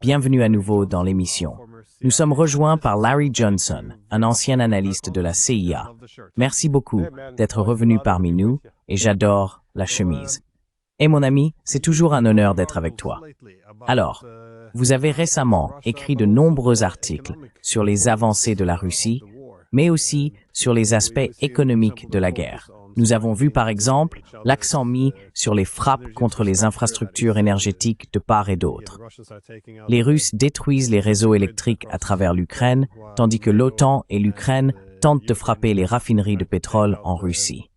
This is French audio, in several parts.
Bienvenue à nouveau dans l'émission. Nous sommes rejoints par Larry Johnson, un ancien analyste de la CIA. Merci beaucoup d'être revenu parmi nous et j'adore la chemise. Et mon ami, c'est toujours un honneur d'être avec toi. Alors, vous avez récemment écrit de nombreux articles sur les avancées de la Russie, mais aussi sur les aspects économiques de la guerre. Nous avons vu par exemple l'accent mis sur les frappes contre les infrastructures énergétiques de part et d'autre. Les Russes détruisent les réseaux électriques à travers l'Ukraine, tandis que l'OTAN et l'Ukraine tentent de frapper les raffineries de pétrole en Russie.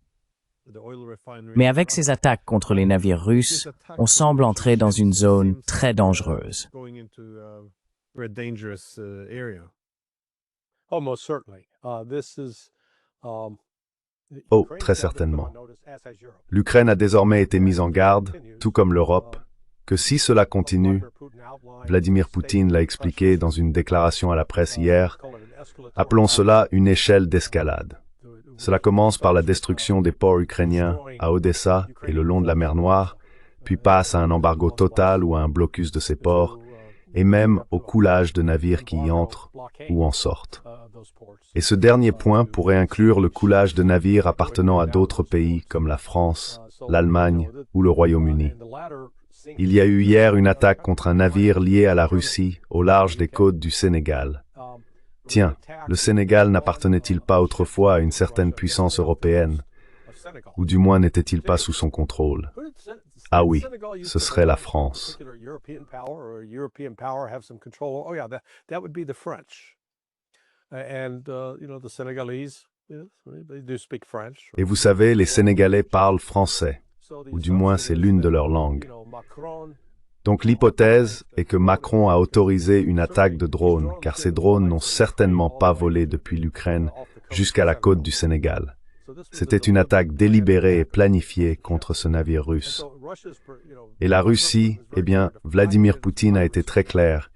Mais avec ces attaques contre les navires russes, on semble entrer dans une zone très dangereuse. Oh, très certainement. L'Ukraine a désormais été mise en garde, tout comme l'Europe, que si cela continue, Vladimir Poutine l'a expliqué dans une déclaration à la presse hier, appelons cela une échelle d'escalade. Cela commence par la destruction des ports ukrainiens à Odessa et le long de la mer Noire, puis passe à un embargo total ou à un blocus de ces ports, et même au coulage de navires qui y entrent ou en sortent. Et ce dernier point pourrait inclure le coulage de navires appartenant à d'autres pays comme la France, l'Allemagne ou le Royaume-Uni. Il y a eu hier une attaque contre un navire lié à la Russie au large des côtes du Sénégal. Tiens, le Sénégal n'appartenait-il pas autrefois à une certaine puissance européenne, ou du moins n'était-il pas sous son contrôle? Ah oui, ce serait la France. Et vous savez, les Sénégalais parlent français, ou du moins c'est l'une de leurs langues. Donc l'hypothèse est que Macron a autorisé une attaque de drones, car ces drones n'ont certainement pas volé depuis l'Ukraine jusqu'à la côte du Sénégal. C'était une attaque délibérée et planifiée contre ce navire russe. Et la Russie, eh bien, Vladimir Poutine a été très clair.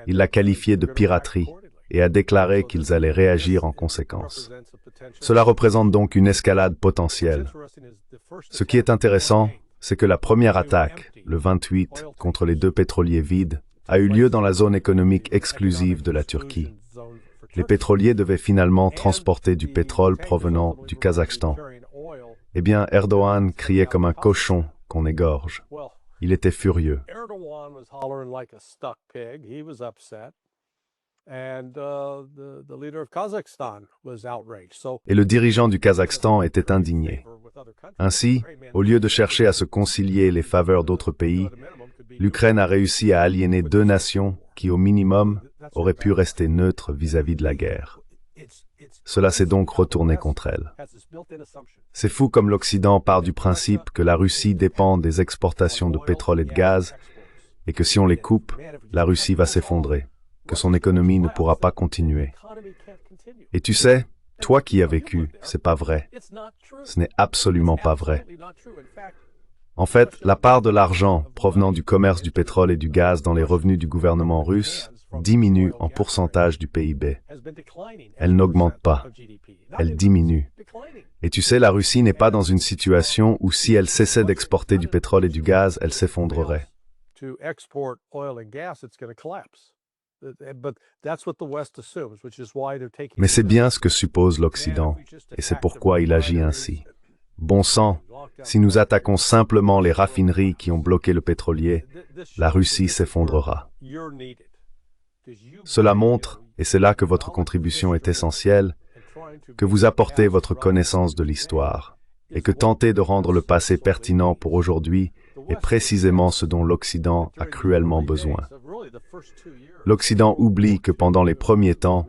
Il l'a qualifié de piraterie et a déclaré qu'ils allaient réagir en conséquence. Cela représente donc une escalade potentielle. Ce qui est intéressant, c'est que la première attaque, le 28, contre les deux pétroliers vides, a eu lieu dans la zone économique exclusive de la Turquie. Les pétroliers devaient finalement transporter du pétrole provenant du Kazakhstan. Eh bien, Erdogan criait comme un cochon qu'on égorge. Il était furieux. Et le dirigeant du Kazakhstan était indigné. Ainsi, au lieu de chercher à se concilier les faveurs d'autres pays, l'Ukraine a réussi à aliéner deux nations qui, au minimum, auraient pu rester neutres vis-à-vis de la guerre. Cela s'est donc retourné contre elle. C'est fou comme l'Occident part du principe que la Russie dépend des exportations de pétrole et de gaz, et que si on les coupe, la Russie va s'effondrer, que son économie ne pourra pas continuer. Et tu sais, toi qui as vécu, c'est pas vrai. Ce n'est absolument pas vrai. En fait, la part de l'argent provenant du commerce du pétrole et du gaz dans les revenus du gouvernement russe diminue en pourcentage du PIB. Elle n'augmente pas. Elle diminue. Et tu sais, la Russie n'est pas dans une situation où si elle cessait d'exporter du pétrole et du gaz, elle s'effondrerait. Mais c'est bien ce que suppose l'Occident, et c'est pourquoi il agit ainsi. Bon sang, si nous attaquons simplement les raffineries qui ont bloqué le pétrolier, la Russie s'effondrera. Cela montre, et c'est là que votre contribution est essentielle, que vous apportez votre connaissance de l'histoire, et que tenter de rendre le passé pertinent pour aujourd'hui est précisément ce dont l'Occident a cruellement besoin. L'Occident oublie que pendant les premiers temps,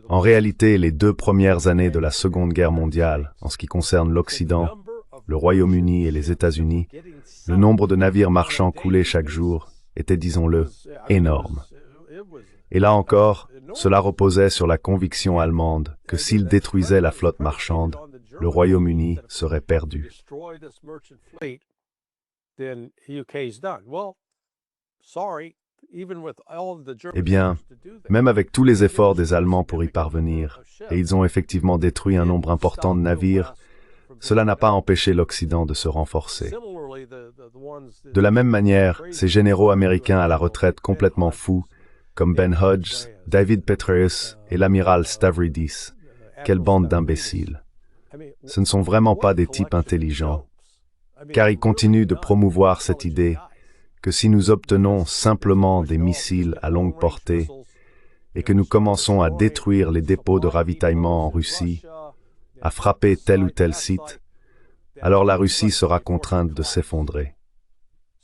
en réalité les 2 premières années de la Seconde Guerre mondiale, en ce qui concerne l'Occident, le Royaume-Uni et les États-Unis, le nombre de navires marchands coulés chaque jour était, disons-le, énorme. Et là encore, cela reposait sur la conviction allemande que s'il détruisait la flotte marchande, le Royaume-Uni serait perdu. Eh bien, même avec tous les efforts des Allemands pour y parvenir, et ils ont effectivement détruit un nombre important de navires, cela n'a pas empêché l'Occident de se renforcer. De la même manière, ces généraux américains à la retraite complètement fous, comme Ben Hodges, David Petraeus et l'amiral Stavridis, quelle bande d'imbéciles. Ce ne sont vraiment pas des types intelligents, car ils continuent de promouvoir cette idée que si nous obtenons simplement des missiles à longue portée et que nous commençons à détruire les dépôts de ravitaillement en Russie, à frapper tel ou tel site, alors la Russie sera contrainte de s'effondrer.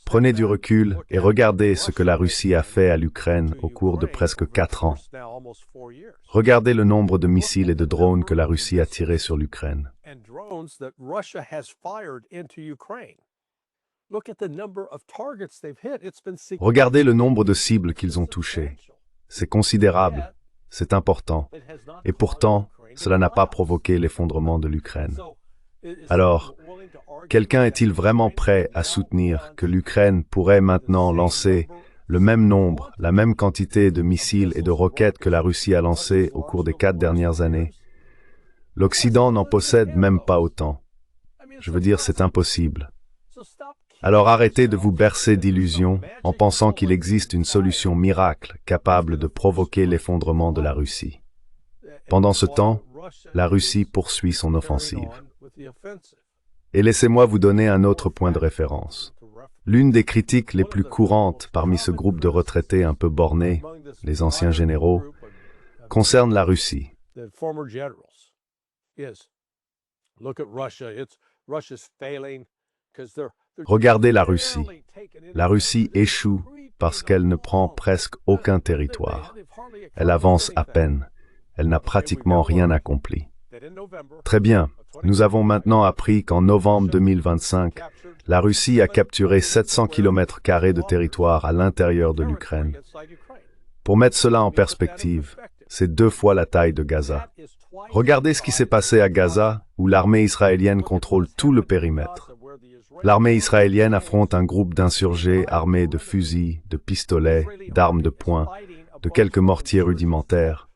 Prenez du recul et regardez ce que la Russie a fait à l'Ukraine au cours de presque 4 ans. Regardez le nombre de missiles et de drones que la Russie a tirés sur l'Ukraine. Regardez le nombre de cibles qu'ils ont touchées. C'est considérable, c'est important. Et pourtant, cela n'a pas provoqué l'effondrement de l'Ukraine. Alors, quelqu'un est-il vraiment prêt à soutenir que l'Ukraine pourrait maintenant lancer le même nombre, la même quantité de missiles et de roquettes que la Russie a lancées au cours des 4 dernières années? L'Occident n'en possède même pas autant. Je veux dire, c'est impossible. Alors arrêtez de vous bercer d'illusions en pensant qu'il existe une solution miracle capable de provoquer l'effondrement de la Russie. Pendant ce temps, la Russie poursuit son offensive. Et laissez-moi vous donner un autre point de référence. L'une des critiques les plus courantes parmi ce groupe de retraités un peu bornés, les anciens généraux, concerne la Russie. Regardez la Russie. La Russie échoue parce qu'elle ne prend presque aucun territoire. Elle avance à peine. Elle n'a pratiquement rien accompli. Très bien. Nous avons maintenant appris qu'en novembre 2025, la Russie a capturé 700 km² de territoire à l'intérieur de l'Ukraine. Pour mettre cela en perspective, c'est 2 fois la taille de Gaza. Regardez ce qui s'est passé à Gaza, où l'armée israélienne contrôle tout le périmètre. L'armée israélienne affronte un groupe d'insurgés armés de fusils, de pistolets, d'armes de poing, de quelques mortiers rudimentaires,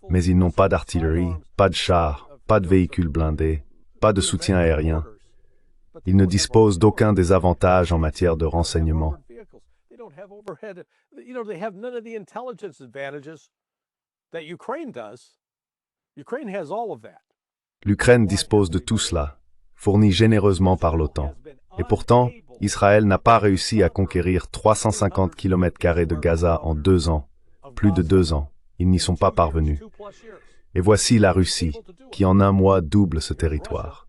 mais ils n'ont pas d'artillerie, pas de chars, pas de véhicules blindés, pas de soutien aérien. Ils ne disposent d'aucun des avantages en matière de renseignement. L'Ukraine dispose de tout cela, fourni généreusement par l'OTAN. Et pourtant, Israël n'a pas réussi à conquérir 350 km² de Gaza en 2 ans. Plus de 2 ans. Ils n'y sont pas parvenus. Et voici la Russie, qui en un mois double ce territoire.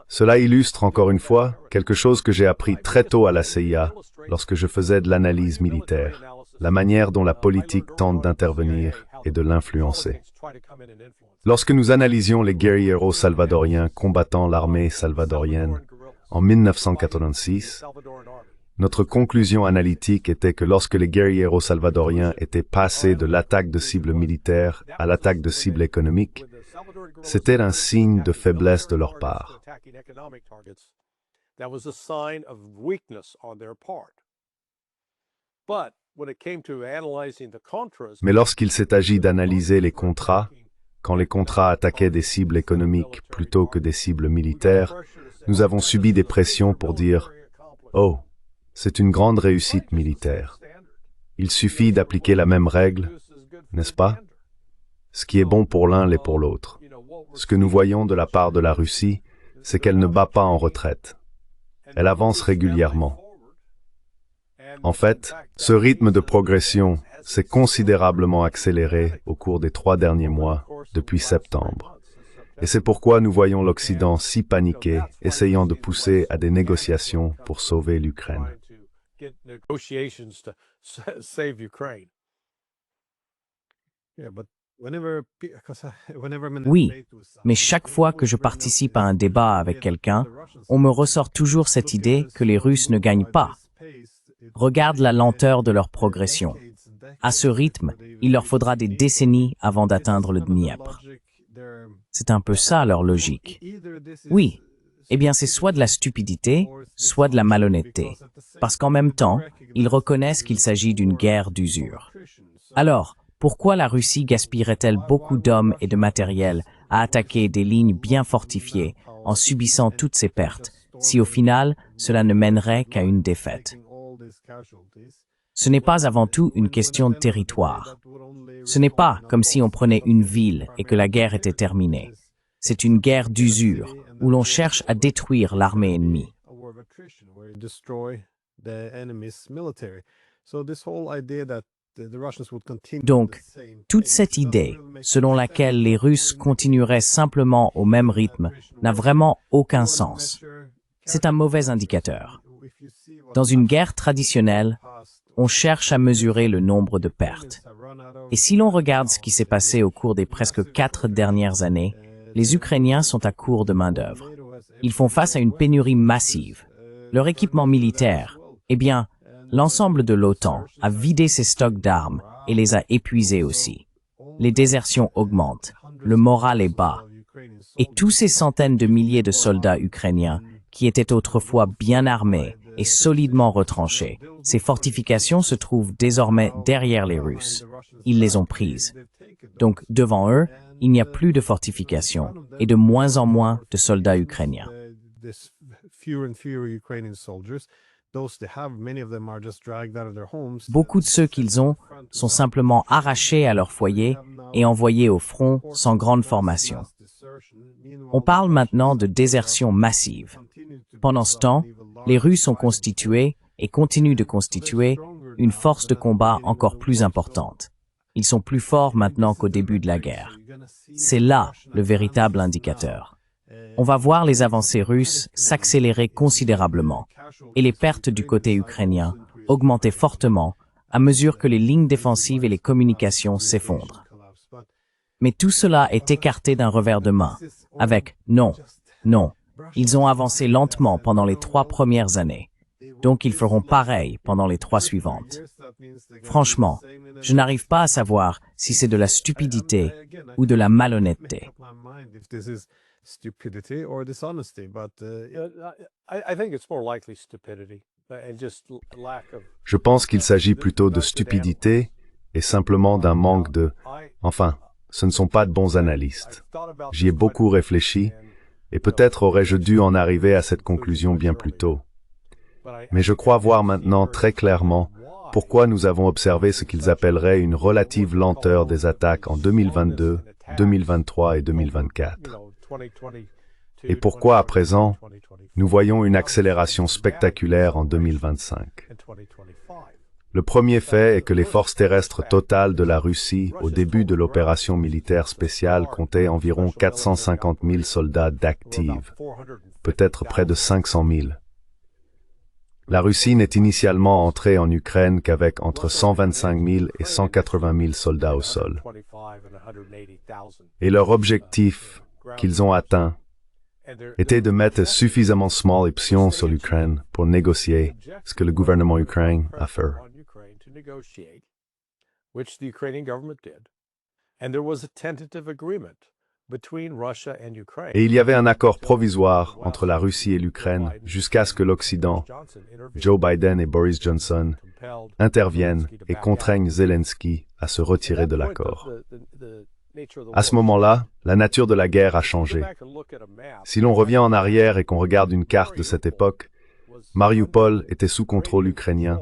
Cela illustre encore une fois quelque chose que j'ai appris très tôt à la CIA lorsque je faisais de l'analyse militaire, la manière dont la politique tente d'intervenir et de l'influencer. Lorsque nous analysions les guerrilleros salvadoriens combattant l'armée salvadorienne en 1986, notre conclusion analytique était que lorsque les guerrilleros salvadoriens étaient passés de l'attaque de cibles militaires à l'attaque de cibles économiques, c'était un signe de faiblesse de leur part. Mais lorsqu'il s'est agi d'analyser les contrats, quand les contrats attaquaient des cibles économiques plutôt que des cibles militaires, nous avons subi des pressions pour dire « Oh, c'est une grande réussite militaire. Il suffit d'appliquer la même règle, n'est-ce pas? Ce qui est bon pour l'un l'est pour l'autre. » Ce que nous voyons de la part de la Russie, c'est qu'elle ne bat pas en retraite. Elle avance régulièrement. En fait, ce rythme de progression s'est considérablement accéléré au cours des 3 derniers mois, depuis septembre. Et c'est pourquoi nous voyons l'Occident si paniqué, essayant de pousser à des négociations pour sauver l'Ukraine. Oui, mais chaque fois que je participe à un débat avec quelqu'un, on me ressort toujours cette idée que les Russes ne gagnent pas. Regarde la lenteur de leur progression. À ce rythme, il leur faudra des décennies avant d'atteindre le Dniepr. C'est un peu ça leur logique. Oui, eh bien c'est soit de la stupidité, soit de la malhonnêteté. Parce qu'en même temps, ils reconnaissent qu'il s'agit d'une guerre d'usure. Alors, pourquoi la Russie gaspillerait-elle beaucoup d'hommes et de matériel à attaquer des lignes bien fortifiées, en subissant toutes ces pertes, si au final, cela ne mènerait qu'à une défaite. Ce n'est pas avant tout une question de territoire. Ce n'est pas comme si on prenait une ville et que la guerre était terminée. C'est une guerre d'usure, où l'on cherche à détruire l'armée ennemie. Donc, toute cette idée, selon laquelle les Russes continueraient simplement au même rythme, n'a vraiment aucun sens. C'est un mauvais indicateur. Dans une guerre traditionnelle, on cherche à mesurer le nombre de pertes. Et si l'on regarde ce qui s'est passé au cours des presque 4 dernières années, les Ukrainiens sont à court de main-d'œuvre. Ils font face à une pénurie massive. Leur équipement militaire, eh bien, l'ensemble de l'OTAN a vidé ses stocks d'armes et les a épuisés aussi. Les désertions augmentent, le moral est bas. Et tous ces centaines de milliers de soldats ukrainiens, qui étaient autrefois bien armés et solidement retranchés, ces fortifications se trouvent désormais derrière les Russes. Ils les ont prises. Donc, devant eux, il n'y a plus de fortifications et de moins en moins de soldats ukrainiens. Beaucoup de ceux qu'ils ont sont simplement arrachés à leur foyer et envoyés au front sans grande formation. On parle maintenant de désertion massive. Pendant ce temps, les Russes ont constitué et continuent de constituer une force de combat encore plus importante. Ils sont plus forts maintenant qu'au début de la guerre. C'est là le véritable indicateur. On va voir les avancées russes s'accélérer considérablement et les pertes du côté ukrainien augmenter fortement à mesure que les lignes défensives et les communications s'effondrent. Mais tout cela est écarté d'un revers de main, avec « non, non ». Ils ont avancé lentement pendant les 3 premières années, donc ils feront pareil pendant les 3 suivantes. Franchement, je n'arrive pas à savoir si c'est de la stupidité ou de la malhonnêteté. Je pense qu'il s'agit plutôt de stupidité et simplement d'un manque de... Enfin, ce ne sont pas de bons analystes. J'y ai beaucoup réfléchi, et peut-être aurais-je dû en arriver à cette conclusion bien plus tôt. Mais je crois voir maintenant très clairement pourquoi nous avons observé ce qu'ils appelleraient une relative lenteur des attaques en 2022, 2023 et 2024. Et pourquoi à présent, nous voyons une accélération spectaculaire en 2025. Le premier fait est que les forces terrestres totales de la Russie au début de l'opération militaire spéciale comptaient environ 450 000 soldats d'active, peut-être près de 500 000. La Russie n'est initialement entrée en Ukraine qu'avec entre 125 000 et 180 000 soldats au sol. Et leur objectif, qu'ils ont atteint, était de mettre suffisamment small options sur l'Ukraine pour négocier ce que le gouvernement ukrainien a fait. Et il y avait un accord provisoire entre la Russie et l'Ukraine jusqu'à ce que l'Occident, Joe Biden et Boris Johnson, interviennent et contraignent Zelensky à se retirer de l'accord. À ce moment-là, la nature de la guerre a changé. Si l'on revient en arrière et qu'on regarde une carte de cette époque, Mariupol était sous contrôle ukrainien,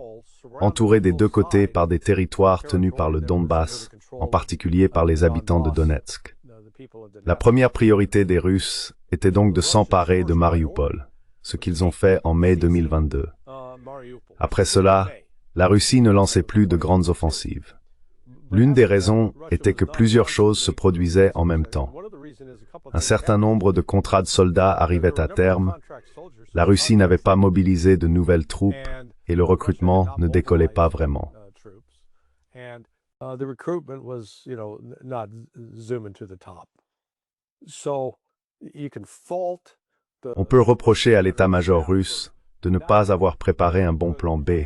entouré des 2 côtés par des territoires tenus par le Donbass, en particulier par les habitants de Donetsk. La première priorité des Russes était donc de s'emparer de Mariupol, ce qu'ils ont fait en mai 2022. Après cela, la Russie ne lançait plus de grandes offensives. L'une des raisons était que plusieurs choses se produisaient en même temps. Un certain nombre de contrats de soldats arrivaient à terme, la Russie n'avait pas mobilisé de nouvelles troupes et le recrutement ne décollait pas vraiment. On peut reprocher à l'état-major russe de ne pas avoir préparé un bon plan B,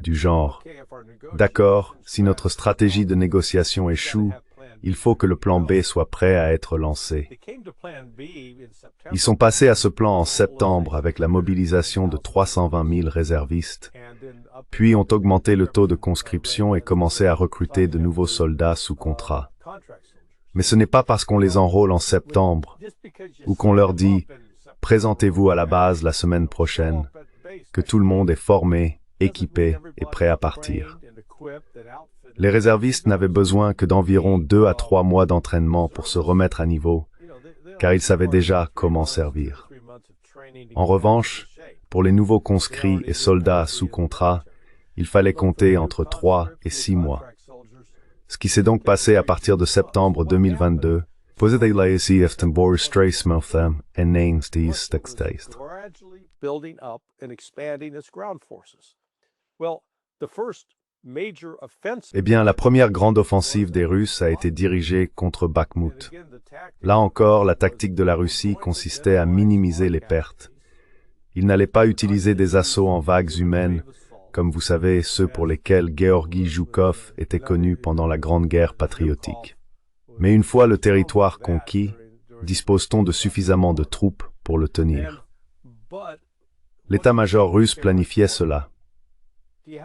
du genre « D'accord, si notre stratégie de négociation échoue, il faut que le plan B soit prêt à être lancé. » Ils sont passés à ce plan en septembre avec la mobilisation de 320 000 réservistes, puis ont augmenté le taux de conscription et commencé à recruter de nouveaux soldats sous contrat. Mais ce n'est pas parce qu'on les enrôle en septembre ou qu'on leur dit Présentez-vous à la base la semaine prochaine, que tout le monde est formé, équipé et prêt à partir. Les réservistes n'avaient besoin que d'environ 2 à 3 mois d'entraînement pour se remettre à niveau, car ils savaient déjà comment servir. En revanche, pour les nouveaux conscrits et soldats sous contrat, il fallait compter entre 3 et 6 mois. Ce qui s'est donc passé à partir de septembre 2022, Eh bien, la première grande offensive des Russes a été dirigée contre Bakhmut. Là encore, la tactique de la Russie consistait à minimiser les pertes. Ils n'allaient pas utiliser des assauts en vagues humaines, comme vous savez, ceux pour lesquels Georgi Zhukov était connu pendant la Grande Guerre patriotique. Mais une fois le territoire conquis, dispose-t-on de suffisamment de troupes pour le tenir? L'état-major russe planifiait cela,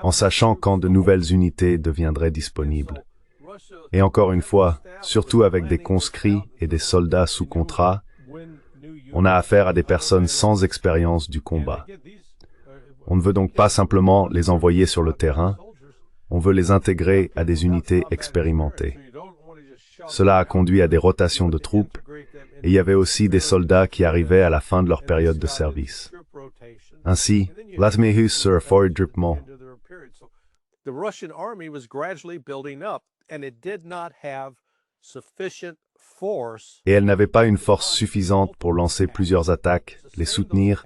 en sachant quand de nouvelles unités deviendraient disponibles. Et encore une fois, surtout avec des conscrits et des soldats sous contrat, on a affaire à des personnes sans expérience du combat. On ne veut donc pas simplement les envoyer sur le terrain, on veut les intégrer à des unités expérimentées. Cela a conduit à des rotations de troupes, et il y avait aussi des soldats qui arrivaient à la fin de leur période de service. Ainsi, l'armée se reforme dripement. The Russian army was gradually building up, and it did not have sufficient force. Et elle n'avait pas une force suffisante pour lancer plusieurs attaques, les soutenir,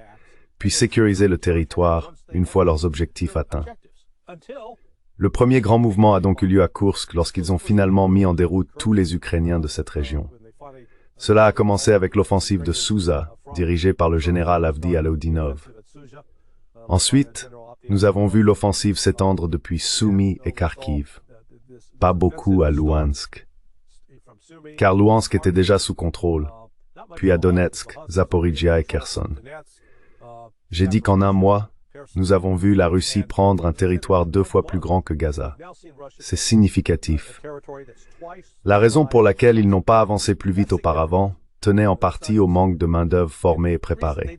puis sécuriser le territoire une fois leurs objectifs atteints. Le premier grand mouvement a donc eu lieu à Koursk lorsqu'ils ont finalement mis en déroute tous les Ukrainiens de cette région. Cela a commencé avec l'offensive de Souza, dirigée par le général Avdi Alodinov. Ensuite, nous avons vu l'offensive s'étendre depuis Sumy et Kharkiv. Pas beaucoup à Louhansk, car Louhansk était déjà sous contrôle, puis à Donetsk, Zaporizhia et Kherson. J'ai dit qu'en un mois, nous avons vu la Russie prendre un territoire 2 fois plus grand que Gaza. C'est significatif. La raison pour laquelle ils n'ont pas avancé plus vite auparavant tenait en partie au manque de main-d'œuvre formée et préparée.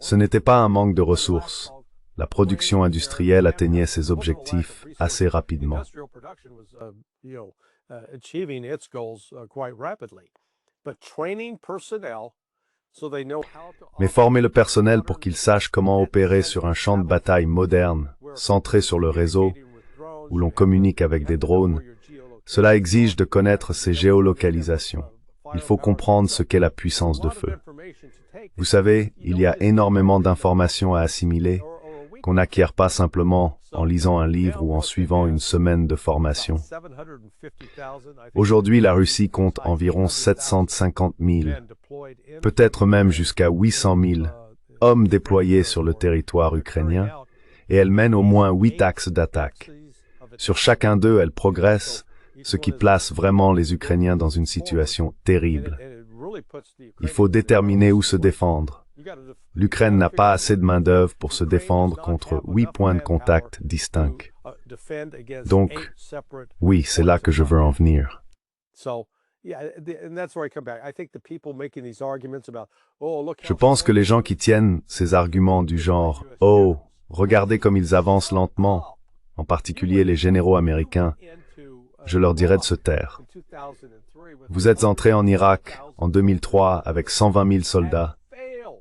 Ce n'était pas un manque de ressources. La production industrielle atteignait ses objectifs assez rapidement. Mais former le personnel pour qu'il sache comment opérer sur un champ de bataille moderne, centré sur le réseau, où l'on communique avec des drones, cela exige de connaître ses géolocalisations. Il faut comprendre ce qu'est la puissance de feu. Vous savez, il y a énormément d'informations à assimiler, qu'on n'acquiert pas simplement en lisant un livre ou en suivant une semaine de formation. Aujourd'hui, la Russie compte environ 750 000, peut-être même jusqu'à 800 000 hommes déployés sur le territoire ukrainien, et elle mène au moins 8 axes d'attaque. Sur chacun d'eux, elle progresse, ce qui place vraiment les Ukrainiens dans une situation terrible. Il faut déterminer où se défendre. L'Ukraine n'a pas assez de main-d'œuvre pour se défendre contre 8 points de contact distincts. Donc, oui, c'est là que je veux en venir. Je pense que les gens qui tiennent ces arguments du genre « Oh, regardez comme ils avancent lentement », en particulier les généraux américains, je leur dirais de se taire. Vous êtes entrés en Irak en 2003 avec 120 000 soldats,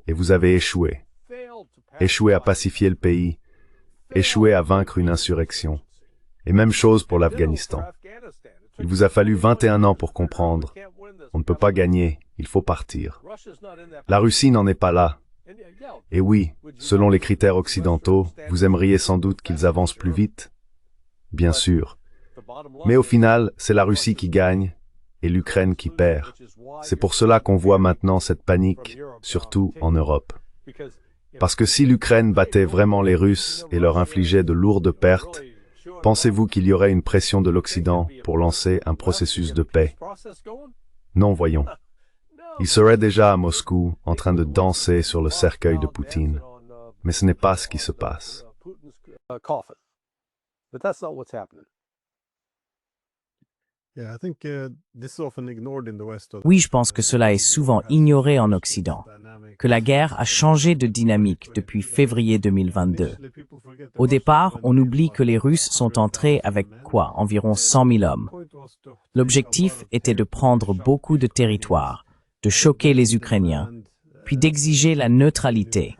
et vous avez échoué. Échoué à pacifier le pays, échoué à vaincre une insurrection. Et même chose pour l'Afghanistan. Il vous a fallu 21 ans pour comprendre. On ne peut pas gagner, il faut partir. La Russie n'en est pas là. Et oui, selon les critères occidentaux, vous aimeriez sans doute qu'ils avancent plus vite. Bien sûr. Mais au final, c'est la Russie qui gagne et l'Ukraine qui perd. C'est pour cela qu'on voit maintenant cette panique, surtout en Europe. Parce que si l'Ukraine battait vraiment les Russes et leur infligeait de lourdes pertes, pensez-vous qu'il y aurait une pression de l'Occident pour lancer un processus de paix? Non, voyons. Ils seraient déjà à Moscou en train de danser sur le cercueil de Poutine. Mais ce n'est pas ce qui se passe. Oui, je pense que cela est souvent ignoré en Occident, que la guerre a changé de dynamique depuis février 2022. Au départ, on oublie que les Russes sont entrés avec quoi, environ 100 000 hommes. L'objectif était de prendre beaucoup de territoires, de choquer les Ukrainiens, puis d'exiger la neutralité,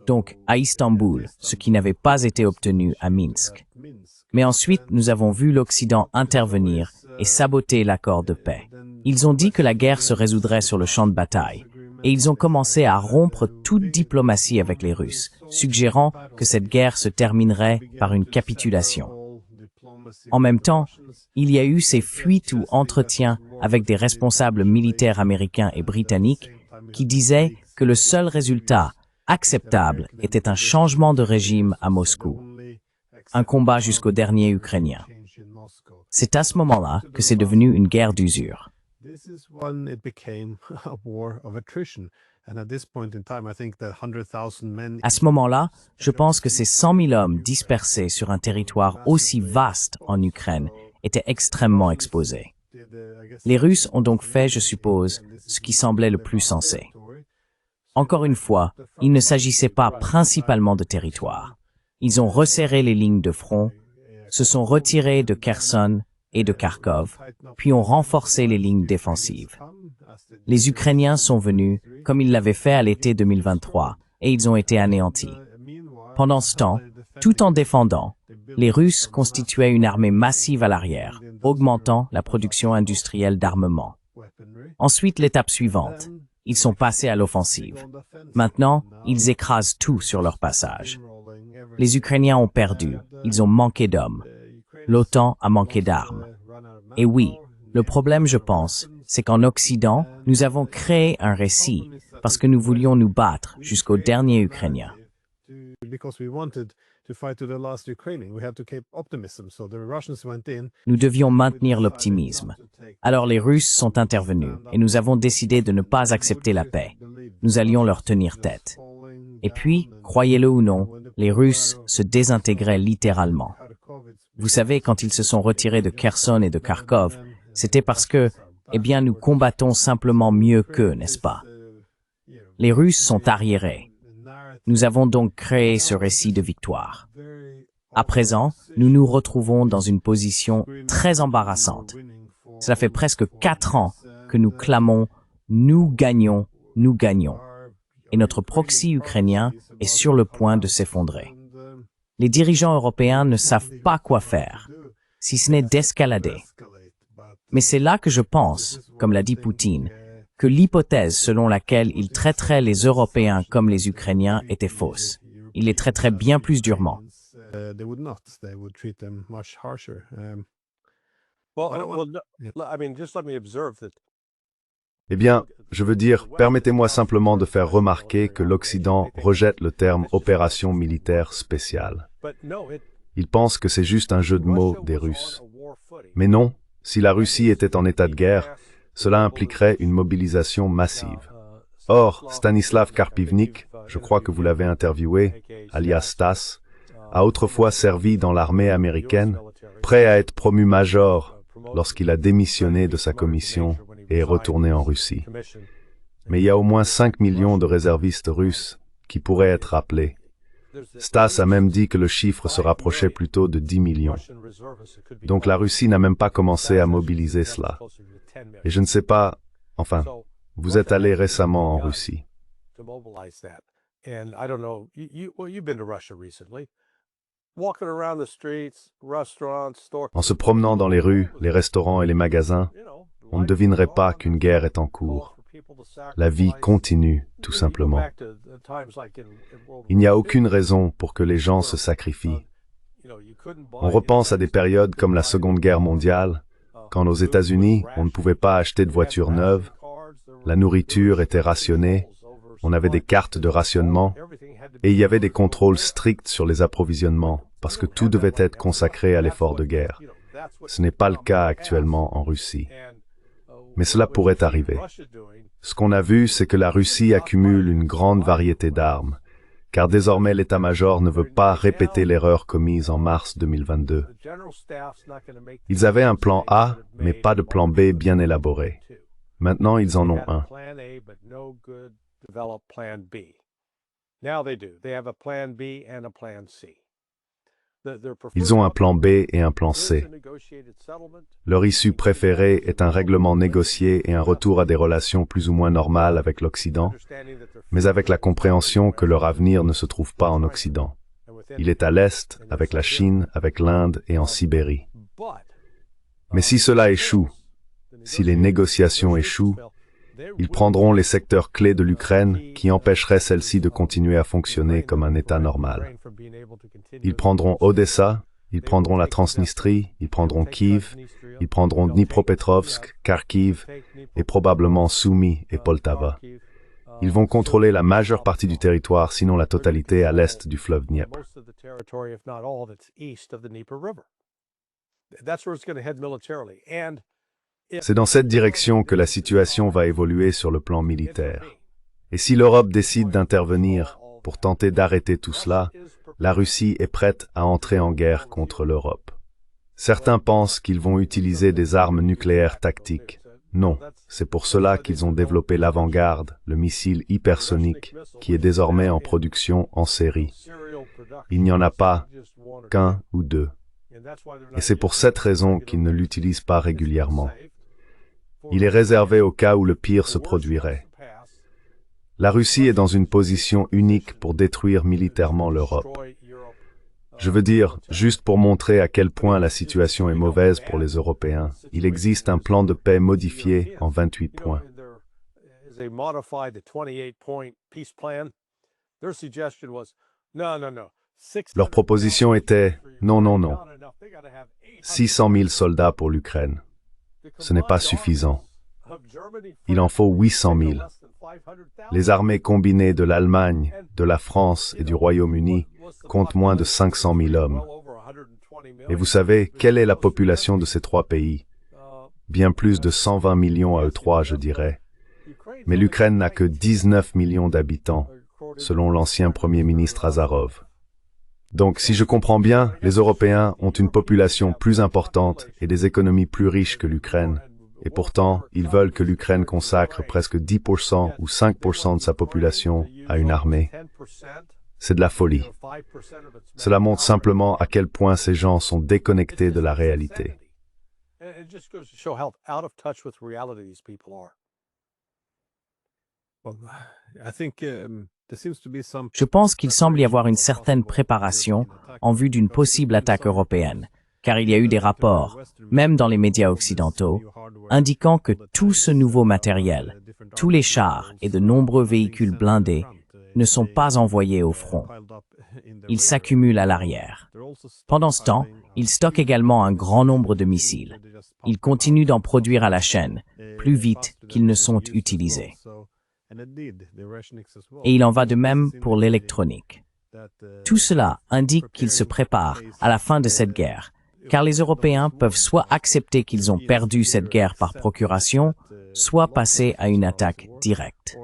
donc à Istanbul, ce qui n'avait pas été obtenu à Minsk. Mais ensuite, nous avons vu l'Occident intervenir et saboter l'accord de paix. Ils ont dit que la guerre se résoudrait sur le champ de bataille, et ils ont commencé à rompre toute diplomatie avec les Russes, suggérant que cette guerre se terminerait par une capitulation. En même temps, il y a eu ces fuites ou entretiens avec des responsables militaires américains et britanniques qui disaient que le seul résultat acceptable était un changement de régime à Moscou, un combat jusqu'au dernier Ukrainien. C'est à ce moment-là que c'est devenu une guerre d'usure. À ce moment-là, je pense que ces 100 000 hommes dispersés sur un territoire aussi vaste en Ukraine étaient extrêmement exposés. Les Russes ont donc fait, je suppose, ce qui semblait le plus sensé. Encore une fois, il ne s'agissait pas principalement de territoire. Ils ont resserré les lignes de front, se sont retirés de Kherson et de Kharkov, puis ont renforcé les lignes défensives. Les Ukrainiens sont venus, comme ils l'avaient fait à l'été 2023, et ils ont été anéantis. Pendant ce temps, tout en défendant, les Russes constituaient une armée massive à l'arrière, augmentant la production industrielle d'armement. Ensuite, l'étape suivante. Ils sont passés à l'offensive. Maintenant, ils écrasent tout sur leur passage. Les Ukrainiens ont perdu, ils ont manqué d'hommes. L'OTAN a manqué d'armes. Et oui, le problème, je pense, c'est qu'en Occident, nous avons créé un récit parce que nous voulions nous battre jusqu'au dernier Ukrainien. Nous devions maintenir l'optimisme. Alors les Russes sont intervenus et nous avons décidé de ne pas accepter la paix. Nous allions leur tenir tête. Et puis, croyez-le ou non, les Russes se désintégraient littéralement. Vous savez, quand ils se sont retirés de Kherson et de Kharkov, c'était parce que, eh bien, nous combattons simplement mieux qu'eux, n'est-ce pas? Les Russes sont arriérés. Nous avons donc créé ce récit de victoire. À présent, nous nous retrouvons dans une position très embarrassante. Cela fait presque 4 ans que nous clamons « Nous gagnons, nous gagnons ». Et notre proxy ukrainien est sur le point de s'effondrer. Les dirigeants européens ne savent pas quoi faire, si ce n'est d'escalader. Mais c'est là que je pense, comme l'a dit Poutine, que l'hypothèse selon laquelle il traiterait les Européens comme les Ukrainiens était fausse. Il les traiterait bien plus durement. Eh bien, je veux dire, permettez-moi simplement de faire remarquer que l'Occident rejette le terme opération militaire spéciale. Il pense que c'est juste un jeu de mots des Russes. Mais non, si la Russie était en état de guerre, cela impliquerait une mobilisation massive. Or, Stanislav Karpivnik, je crois que vous l'avez interviewé, alias Stas, a autrefois servi dans l'armée américaine, prêt à être promu major lorsqu'il a démissionné de sa commission et est retourné en Russie. Mais il y a au moins 5 millions de réservistes russes qui pourraient être appelés. Stas a même dit que le chiffre se rapprochait plutôt de 10 millions. Donc la Russie n'a même pas commencé à mobiliser cela. Et je ne sais pas, enfin, vous êtes allé récemment en Russie. En se promenant dans les rues, les restaurants et les magasins, on ne devinerait pas qu'une guerre est en cours. La vie continue, tout simplement. Il n'y a aucune raison pour que les gens se sacrifient. On repense à des périodes comme la Seconde Guerre mondiale, quand aux États-Unis, on ne pouvait pas acheter de voitures neuves, la nourriture était rationnée, on avait des cartes de rationnement, et il y avait des contrôles stricts sur les approvisionnements, parce que tout devait être consacré à l'effort de guerre. Ce n'est pas le cas actuellement en Russie. Mais cela pourrait arriver. Ce qu'on a vu, c'est que la Russie accumule une grande variété d'armes, car désormais l'état-major ne veut pas répéter l'erreur commise en mars 2022. Ils avaient un plan A, mais pas de plan B bien élaboré. Maintenant, ils en ont un. Ils ont un plan B et un plan C. Leur issue préférée est un règlement négocié et un retour à des relations plus ou moins normales avec l'Occident, mais avec la compréhension que leur avenir ne se trouve pas en Occident. Il est à l'Est, avec la Chine, avec l'Inde et en Sibérie. Mais si cela échoue, si les négociations échouent, ils prendront les secteurs clés de l'Ukraine qui empêcheraient celle-ci de continuer à fonctionner comme un État normal. Ils prendront Odessa, ils prendront la Transnistrie, ils prendront Kiev, ils prendront Dnipropetrovsk, Kharkiv et probablement Sumy et Poltava. Ils vont contrôler la majeure partie du territoire, sinon la totalité à l'est du fleuve Dniepr. C'est dans cette direction que la situation va évoluer sur le plan militaire. Et si l'Europe décide d'intervenir pour tenter d'arrêter tout cela, la Russie est prête à entrer en guerre contre l'Europe. Certains pensent qu'ils vont utiliser des armes nucléaires tactiques. Non, c'est pour cela qu'ils ont développé l'Avant-Garde, le missile hypersonique, qui est désormais en production en série. Il n'y en a pas qu'un ou deux. Et c'est pour cette raison qu'ils ne l'utilisent pas régulièrement. Il est réservé au cas où le pire se produirait. La Russie est dans une position unique pour détruire militairement l'Europe. Je veux dire, juste pour montrer à quel point la situation est mauvaise pour les Européens, il existe un plan de paix modifié en 28 points. Leur proposition était « non, 600 000 soldats pour l'Ukraine. Ce n'est pas suffisant. Il en faut 800 000. Les armées combinées de l'Allemagne, de la France et du Royaume-Uni comptent moins de 500 000 hommes. Et vous savez, quelle est la population de ces trois pays? Bien plus de 120 millions à eux trois, je dirais. Mais l'Ukraine n'a que 19 millions d'habitants, selon l'ancien Premier ministre Azarov. Donc, si je comprends bien, les Européens ont une population plus importante et des économies plus riches que l'Ukraine. Et pourtant, ils veulent que l'Ukraine consacre presque 10% ou 5% de sa population à une armée. C'est de la folie. Cela montre simplement à quel point ces gens sont déconnectés de la réalité. Je pense qu'il semble y avoir une certaine préparation en vue d'une possible attaque européenne, car il y a eu des rapports, même dans les médias occidentaux, indiquant que tout ce nouveau matériel, tous les chars et de nombreux véhicules blindés ne sont pas envoyés au front. Ils s'accumulent à l'arrière. Pendant ce temps, ils stockent également un grand nombre de missiles. Ils continuent d'en produire à la chaîne, plus vite qu'ils ne sont utilisés. Et il en va de même pour l'électronique. Tout cela indique qu'ils se préparent à la fin de cette guerre, car les Européens peuvent soit accepter qu'ils ont perdu cette guerre par procuration, soit passer à une attaque directe.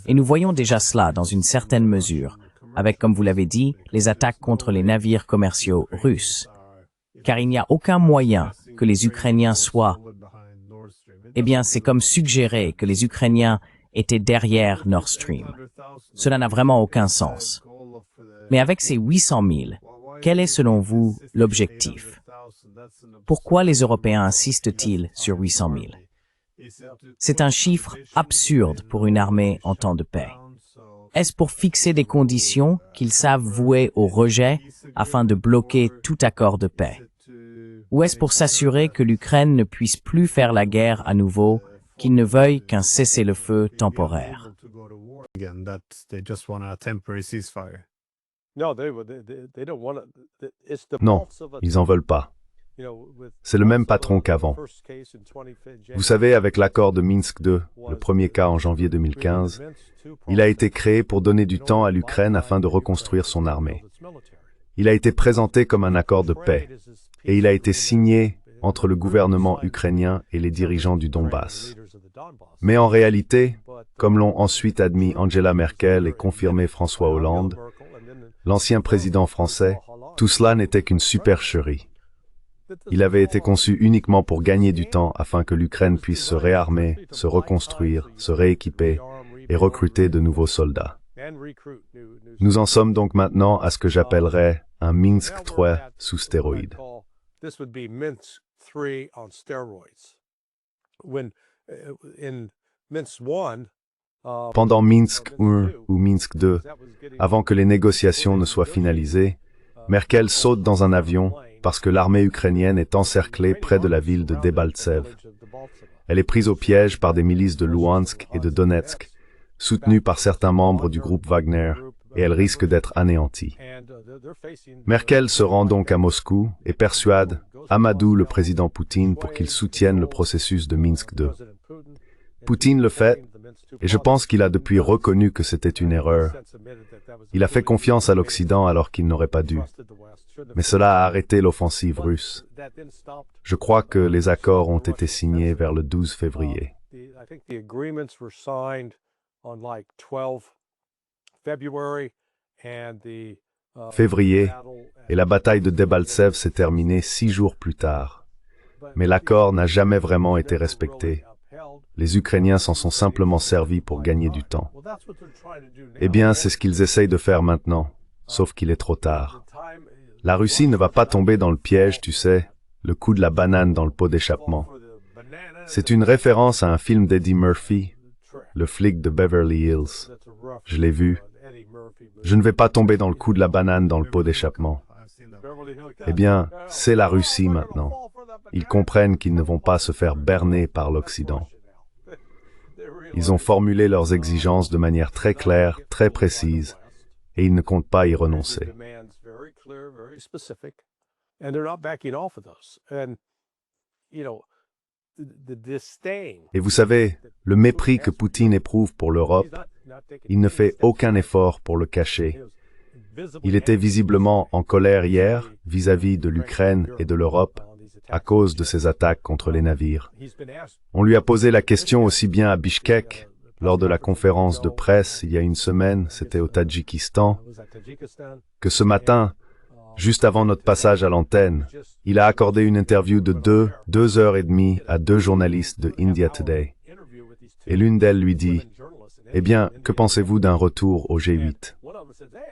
Et nous voyons déjà cela dans une certaine mesure, avec, comme vous l'avez dit, les attaques contre les navires commerciaux russes. Car il n'y a aucun moyen que les Ukrainiens soient... Eh bien, c'est comme suggérer que les Ukrainiens étaient derrière Nord Stream. Cela n'a vraiment aucun sens. Mais avec ces 800 000, quel est selon vous l'objectif? Pourquoi les Européens insistent-ils sur 800 000? C'est un chiffre absurde pour une armée en temps de paix. Est-ce pour fixer des conditions qu'ils savent vouer au rejet afin de bloquer tout accord de paix? Ou est-ce pour s'assurer que l'Ukraine ne puisse plus faire la guerre à nouveau, qu'ils ne veuillent qu'un cessez-le-feu temporaire? Non, ils n'en veulent pas. C'est le même patron qu'avant. Vous savez, avec l'accord de Minsk II, le premier cas en janvier 2015, il a été créé pour donner du temps à l'Ukraine afin de reconstruire son armée. Il a été présenté comme un accord de paix, et il a été signé entre le gouvernement ukrainien et les dirigeants du Donbass. Mais en réalité, comme l'ont ensuite admis Angela Merkel et confirmé François Hollande, l'ancien président français, tout cela n'était qu'une supercherie. Il avait été conçu uniquement pour gagner du temps afin que l'Ukraine puisse se réarmer, se reconstruire, se rééquiper et recruter de nouveaux soldats. Nous en sommes donc maintenant à ce que j'appellerais un Minsk III sous stéroïdes. Pendant Minsk I ou Minsk II, avant que les négociations ne soient finalisées, Merkel saute dans un avion parce que l'armée ukrainienne est encerclée près de la ville de Debaltsev. Elle est prise au piège par des milices de Luhansk et de Donetsk, soutenues par certains membres du groupe Wagner, et elle risque d'être anéantie. Merkel se rend donc à Moscou et persuade Amadou, le président Poutine, pour qu'il soutienne le processus de Minsk II. Poutine le fait, et je pense qu'il a depuis reconnu que c'était une erreur. Il a fait confiance à l'Occident alors qu'il n'aurait pas dû. Mais cela a arrêté l'offensive russe. Je crois que les accords ont été signés vers le 12 février. Février, et la bataille de Debaltsev s'est terminée 6 jours plus tard. Mais l'accord n'a jamais vraiment été respecté. Les Ukrainiens s'en sont simplement servis pour gagner du temps. Eh bien, c'est ce qu'ils essayent de faire maintenant, sauf qu'il est trop tard. La Russie ne va pas tomber dans le piège, tu sais, le coup de la banane dans le pot d'échappement. C'est une référence à un film d'Eddie Murphy, le flic de Beverly Hills. Je l'ai vu. Je ne vais pas tomber dans le coup de la banane dans le pot d'échappement. Eh bien, c'est la Russie maintenant. Ils comprennent qu'ils ne vont pas se faire berner par l'Occident. Ils ont formulé leurs exigences de manière très claire, très précise, et ils ne comptent pas y renoncer. Et vous savez, le mépris que Poutine éprouve pour l'Europe, il ne fait aucun effort pour le cacher. Il était visiblement en colère hier vis-à-vis de l'Ukraine et de l'Europe à cause de ses attaques contre les navires. On lui a posé la question aussi bien à Bishkek, lors de la conférence de presse il y a une semaine, c'était au Tadjikistan, que ce matin, juste avant notre passage à l'antenne, il a accordé une interview de 2 heures et demie à 2 journalistes de India Today. Et l'une d'elles lui dit, « Eh bien, que pensez-vous d'un retour au G8 ?»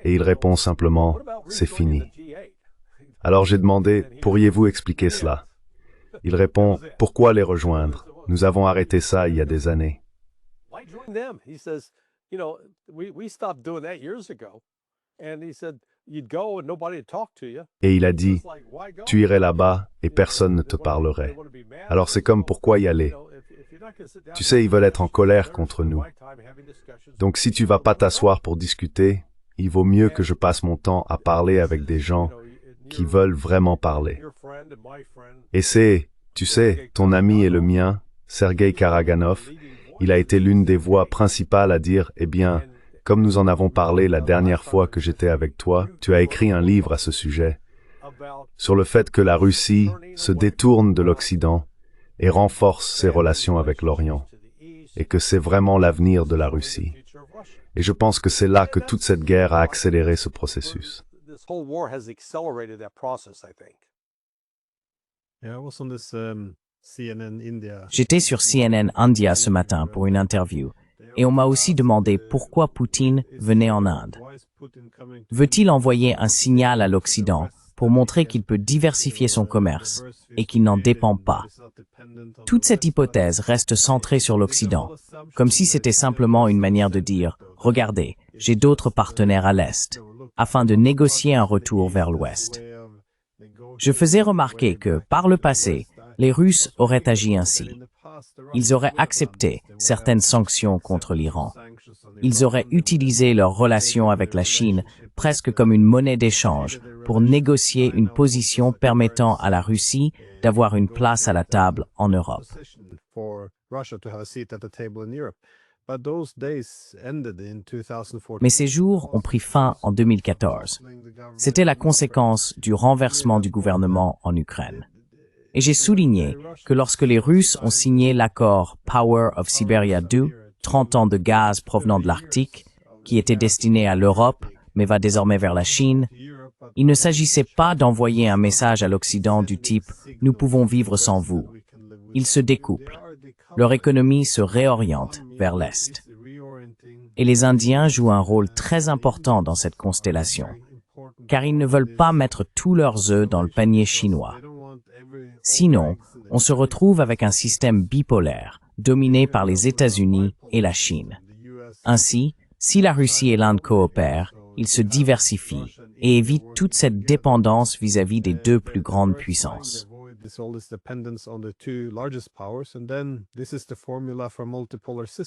Et il répond simplement, « C'est fini. » Alors j'ai demandé, « Pourriez-vous expliquer cela ?» Il répond, « Pourquoi les rejoindre? Nous avons arrêté ça il y a des années. » Et il a dit, « Tu irais là-bas et personne ne te parlerait. Alors c'est comme pourquoi y aller? Tu sais, ils veulent être en colère contre nous. Donc si tu vas pas t'asseoir pour discuter, il vaut mieux que je passe mon temps à parler avec des gens qui veulent vraiment parler. Et c'est, tu sais, ton ami et le mien, Sergei Karaganov, il a été l'une des voix principales à dire, eh bien, comme nous en avons parlé la dernière fois que j'étais avec toi, tu as écrit un livre à ce sujet, sur le fait que la Russie se détourne de l'Occident et renforce ses relations avec l'Orient, et que c'est vraiment l'avenir de la Russie. Et je pense que c'est là que toute cette guerre a accéléré ce processus. J'étais sur CNN India ce matin pour une interview, et on m'a aussi demandé pourquoi Poutine venait en Inde. Veut-il envoyer un signal à l'Occident pour montrer qu'il peut diversifier son commerce et qu'il n'en dépend pas? Toute cette hypothèse reste centrée sur l'Occident, comme si c'était simplement une manière de dire « Regardez, j'ai d'autres partenaires à l'Est », afin de négocier un retour vers l'Ouest. Je faisais remarquer que, par le passé, les Russes auraient agi ainsi. Ils auraient accepté certaines sanctions contre l'Iran. Ils auraient utilisé leurs relations avec la Chine presque comme une monnaie d'échange pour négocier une position permettant à la Russie d'avoir une place à la table en Europe. Mais ces jours ont pris fin en 2014. C'était la conséquence du renversement du gouvernement en Ukraine. Et j'ai souligné que lorsque les Russes ont signé l'accord Power of Siberia 2, 30 ans de gaz provenant de l'Arctique, qui était destiné à l'Europe, mais va désormais vers la Chine, il ne s'agissait pas d'envoyer un message à l'Occident du type « Nous pouvons vivre sans vous ». Ils se découplent. Leur économie se réoriente vers l'Est. Et les Indiens jouent un rôle très important dans cette constellation, car ils ne veulent pas mettre tous leurs œufs dans le panier chinois. Sinon, on se retrouve avec un système bipolaire, dominé par les États-Unis et la Chine. Ainsi, si la Russie et l'Inde coopèrent, ils se diversifient et évitent toute cette dépendance vis-à-vis des deux plus grandes puissances.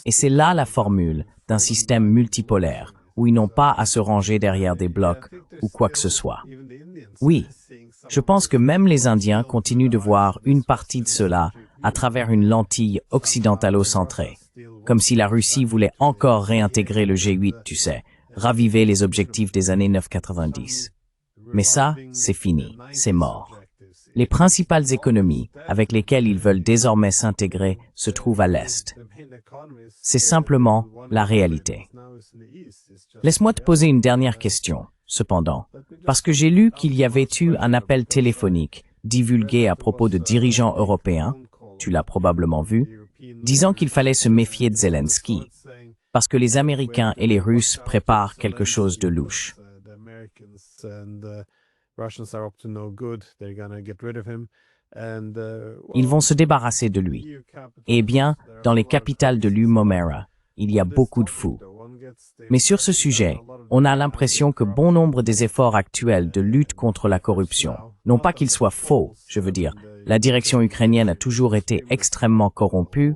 Et c'est là la formule d'un système multipolaire, où ils n'ont pas à se ranger derrière des blocs ou quoi que ce soit. Oui, je pense que même les Indiens continuent de voir une partie de cela à travers une lentille occidentalo-centrée, comme si la Russie voulait encore réintégrer le G8, tu sais, raviver les objectifs des années 990. Mais ça, c'est fini, c'est mort. Les principales économies avec lesquelles ils veulent désormais s'intégrer se trouvent à l'Est. C'est simplement la réalité. Laisse-moi te poser une dernière question, cependant, parce que j'ai lu qu'il y avait eu un appel téléphonique divulgué à propos de dirigeants européens, tu l'as probablement vu, disant qu'il fallait se méfier de Zelensky, parce que les Américains et les Russes préparent quelque chose de louche. Ils vont se débarrasser de lui. Eh bien, dans les capitales de l'Umomera, il y a beaucoup de fous. Mais sur ce sujet, on a l'impression que bon nombre des efforts actuels de lutte contre la corruption, non pas qu'ils soient faux, je veux dire, la direction ukrainienne a toujours été extrêmement corrompue,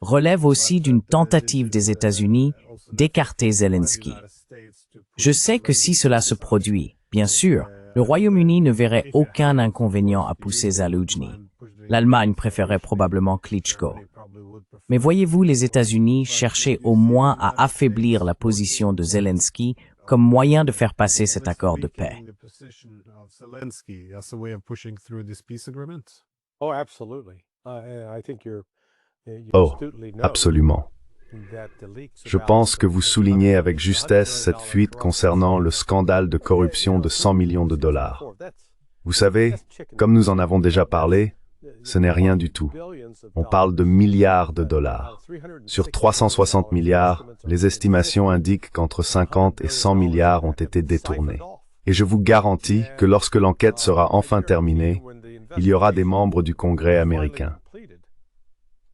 relève aussi d'une tentative des États-Unis d'écarter Zelensky. Je sais que si cela se produit, bien sûr, le Royaume-Uni ne verrait aucun inconvénient à pousser Zaluzhny. L'Allemagne préférait probablement Klitschko. Mais voyez-vous les États-Unis chercher au moins à affaiblir la position de Zelensky comme moyen de faire passer cet accord de paix. Oh, absolument. Je pense que vous soulignez avec justesse cette fuite concernant le scandale de corruption de 100 millions de dollars. Vous savez, comme nous en avons déjà parlé, ce n'est rien du tout. On parle de milliards de dollars. Sur 360 milliards, les estimations indiquent qu'entre 50 et 100 milliards ont été détournés. Et je vous garantis que lorsque l'enquête sera enfin terminée, il y aura des membres du Congrès américain,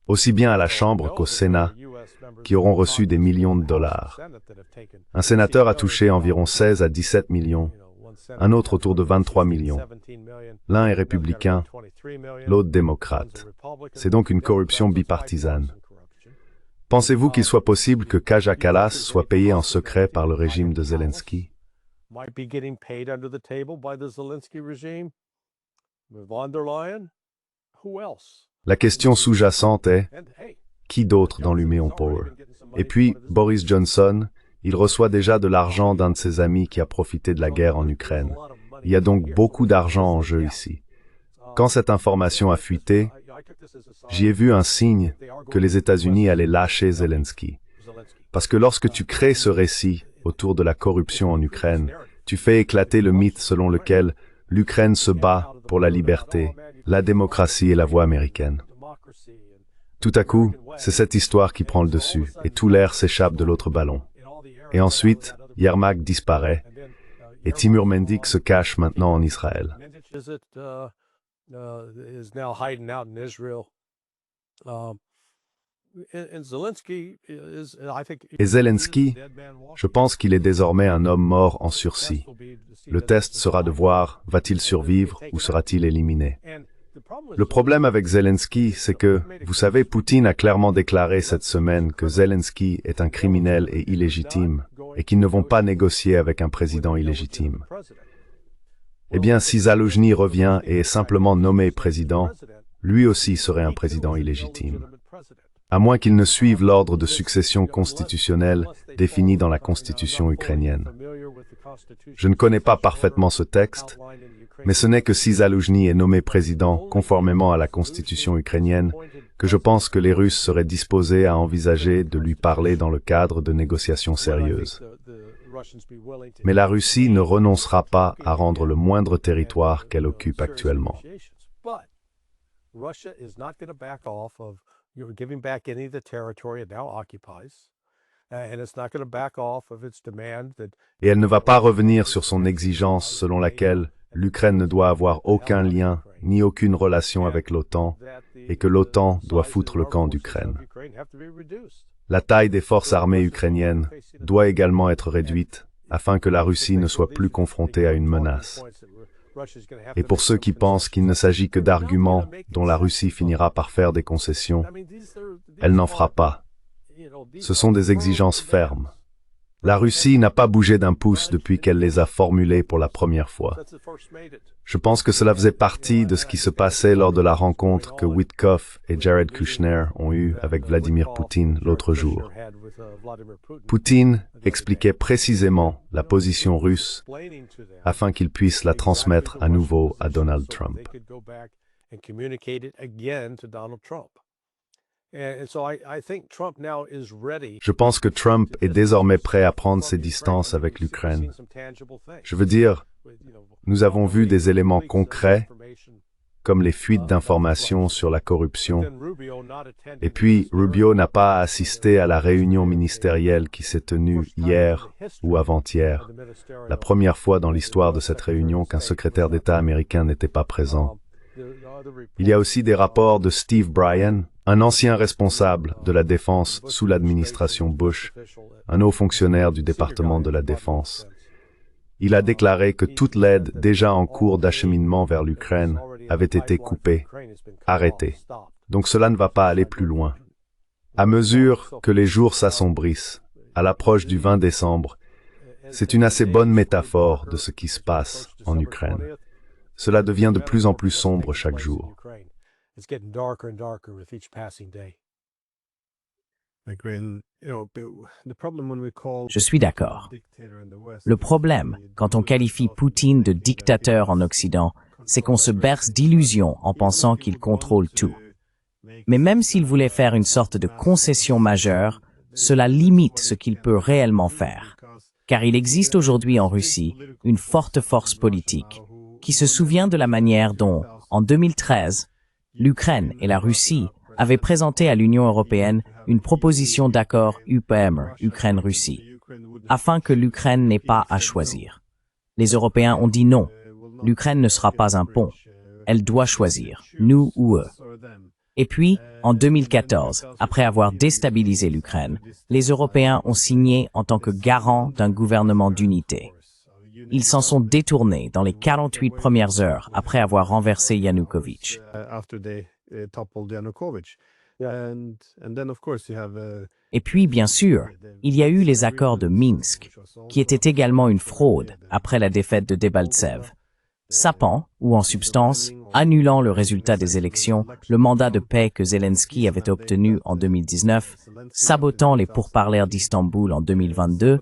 aussi bien à la Chambre qu'au Sénat, qui auront reçu des millions de dollars. Un sénateur a touché environ 16 à 17 millions, un autre autour de 23 millions. L'un est républicain, l'autre démocrate. C'est donc une corruption bipartisane. Pensez-vous qu'il soit possible que Kaja Kallas soit payé en secret par le régime de Zelensky? La question sous-jacente est, qui d'autre dans l'Umeon Power? Et puis, Boris Johnson, il reçoit déjà de l'argent d'un de ses amis qui a profité de la guerre en Ukraine. Il y a donc beaucoup d'argent en jeu ici. Quand cette information a fuité, j'y ai vu un signe que les États-Unis allaient lâcher Zelensky. Parce que lorsque tu crées ce récit autour de la corruption en Ukraine, tu fais éclater le mythe selon lequel l'Ukraine se bat pour la liberté, la démocratie et la voie américaine. Tout à coup, c'est cette histoire qui prend le dessus, et tout l'air s'échappe de l'autre ballon. Et ensuite, Yermak disparaît, et Timur Mendik se cache maintenant en Israël. Et Zelensky, je pense qu'il est désormais un homme mort en sursis. Le test sera de voir, va-t-il survivre ou sera-t-il éliminé? Le problème avec Zelensky, c'est que, vous savez, Poutine a clairement déclaré cette semaine que Zelensky est un criminel et illégitime, et qu'ils ne vont pas négocier avec un président illégitime. Eh bien, si Zaluzhny revient et est simplement nommé président, lui aussi serait un président illégitime. À moins qu'il ne suive l'ordre de succession constitutionnelle défini dans la constitution ukrainienne. Je ne connais pas parfaitement ce texte, Mais ce n'est que si Zaloujny est nommé président conformément à la constitution ukrainienne que je pense que les Russes seraient disposés à envisager de lui parler dans le cadre de négociations sérieuses. Mais la Russie ne renoncera pas à rendre le moindre territoire qu'elle occupe actuellement. Et elle ne va pas revenir sur son exigence selon laquelle l'Ukraine ne doit avoir aucun lien ni aucune relation avec l'OTAN et que l'OTAN doit foutre le camp d'Ukraine. La taille des forces armées ukrainiennes doit également être réduite afin que la Russie ne soit plus confrontée à une menace. Et pour ceux qui pensent qu'il ne s'agit que d'arguments dont la Russie finira par faire des concessions, elle n'en fera pas. Ce sont des exigences fermes. La Russie n'a pas bougé d'un pouce depuis qu'elle les a formulées pour la première fois. Je pense que cela faisait partie de ce qui se passait lors de la rencontre que Witkoff et Jared Kushner ont eue avec Vladimir Poutine l'autre jour. Poutine expliquait précisément la position russe afin qu'il puisse la transmettre à nouveau à Donald Trump. Je pense que Trump est désormais prêt à prendre ses distances avec l'Ukraine. Je veux dire, nous avons vu des éléments concrets, comme les fuites d'informations sur la corruption. Et puis, Rubio n'a pas assisté à la réunion ministérielle qui s'est tenue hier ou avant-hier, la première fois dans l'histoire de cette réunion qu'un secrétaire d'État américain n'était pas présent. Il y a aussi des rapports de Steve Bryan, un ancien responsable de la défense sous l'administration Bush, un haut fonctionnaire du département de la Défense. Il a déclaré que toute l'aide déjà en cours d'acheminement vers l'Ukraine avait été coupée, arrêtée. Donc cela ne va pas aller plus loin. À mesure que les jours s'assombrissent, à l'approche du 20 décembre, c'est une assez bonne métaphore de ce qui se passe en Ukraine. Cela devient de plus en plus sombre chaque jour. Je suis d'accord. Le problème, quand on qualifie Poutine de dictateur en Occident, c'est qu'on se berce d'illusions en pensant qu'il contrôle tout. Mais même s'il voulait faire une sorte de concession majeure, cela limite ce qu'il peut réellement faire. Car il existe aujourd'hui en Russie une forte force politique qui se souvient de la manière dont, en 2013, l'Ukraine et la Russie avaient présenté à l'Union européenne une proposition d'accord UPM, Ukraine-Russie, afin que l'Ukraine n'ait pas à choisir. Les Européens ont dit non, l'Ukraine ne sera pas un pont, elle doit choisir, nous ou eux. Et puis, en 2014, après avoir déstabilisé l'Ukraine, les Européens ont signé en tant que garant d'un gouvernement d'unité. Ils s'en sont détournés dans les 48 premières heures après avoir renversé Yanukovych. Et puis, bien sûr, il y a eu les accords de Minsk, qui étaient également une fraude après la défaite de Debaltsev, sapant, ou en substance, annulant le résultat des élections, le mandat de paix que Zelensky avait obtenu en 2019, sabotant les pourparlers d'Istanbul en 2022,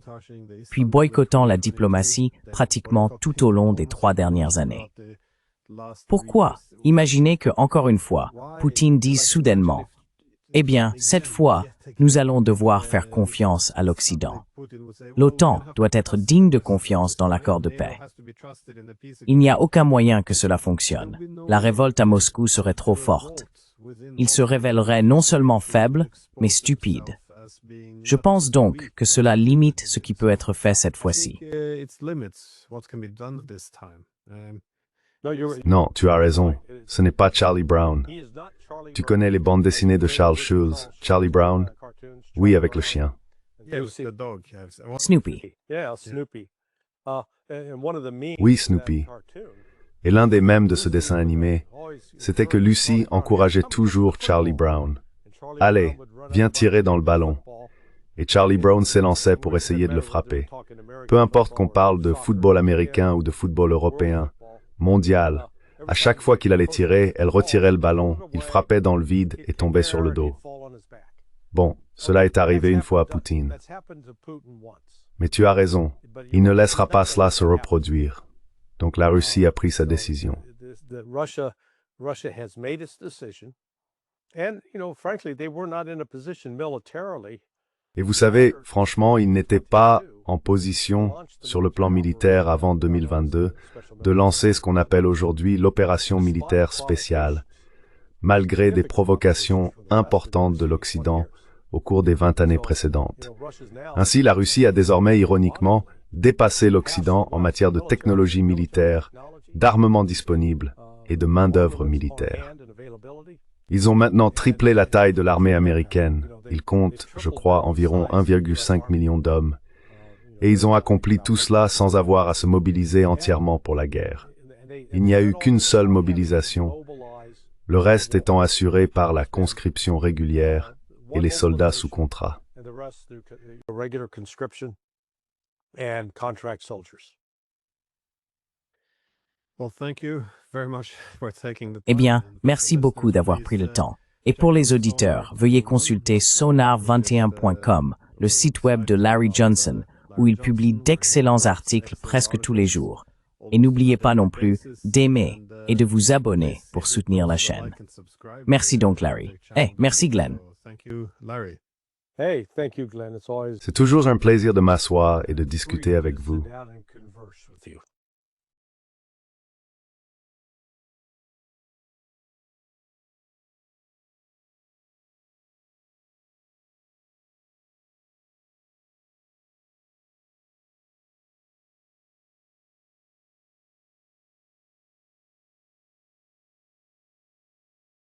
puis boycottant la diplomatie pratiquement tout au long des 3 dernières années. Pourquoi imaginez que, encore une fois, Poutine dise soudainement « Eh bien, cette fois, nous allons devoir faire confiance à l'Occident. L'OTAN doit être digne de confiance dans l'accord de paix. » Il n'y a aucun moyen que cela fonctionne. La révolte à Moscou serait trop forte. Il se révélerait non seulement faible, mais stupide. Je pense donc que cela limite ce qui peut être fait cette fois-ci. Non, tu as raison. Ce n'est pas Charlie Brown. Tu connais les bandes dessinées de Charles Schulz, Charlie Brown? Oui, avec le chien. Snoopy. Oui, Snoopy. Et l'un des mèmes de ce dessin animé, c'était que Lucy encourageait toujours Charlie Brown. « Allez, viens tirer dans le ballon. » Et Charlie Brown s'élançait pour essayer de le frapper. Peu importe qu'on parle de football américain ou de football européen, mondial, à chaque fois qu'il allait tirer, elle retirait le ballon, il frappait dans le vide et tombait sur le dos. Bon, cela est arrivé une fois à Poutine. Mais tu as raison, il ne laissera pas cela se reproduire. Donc la Russie a pris sa décision. Russia has made its decision. And, frankly, they were not in a position militarily. Et vous savez, franchement, ils n'étaient pas en position, sur le plan militaire avant 2022, de lancer ce qu'on appelle aujourd'hui l'opération militaire spéciale, malgré des provocations importantes de l'Occident au cours des 20 années précédentes. Ainsi, la Russie a désormais, ironiquement, dépassé l'Occident en matière de technologie militaire, d'armement disponible et de main-d'œuvre militaire. Ils ont maintenant triplé la taille de l'armée américaine. Ils comptent, je crois, environ 1,5 million d'hommes. Et ils ont accompli tout cela sans avoir à se mobiliser entièrement pour la guerre. Il n'y a eu qu'une seule mobilisation, le reste étant assuré par la conscription régulière et les soldats sous contrat. Eh bien, merci beaucoup d'avoir pris le temps. Et pour les auditeurs, veuillez consulter sonar21.com, le site web de Larry Johnson, où il publie d'excellents articles presque tous les jours. Et n'oubliez pas non plus d'aimer et de vous abonner pour soutenir la chaîne. Merci donc, Larry. Merci, Glenn. C'est toujours un plaisir de m'asseoir et de discuter avec vous.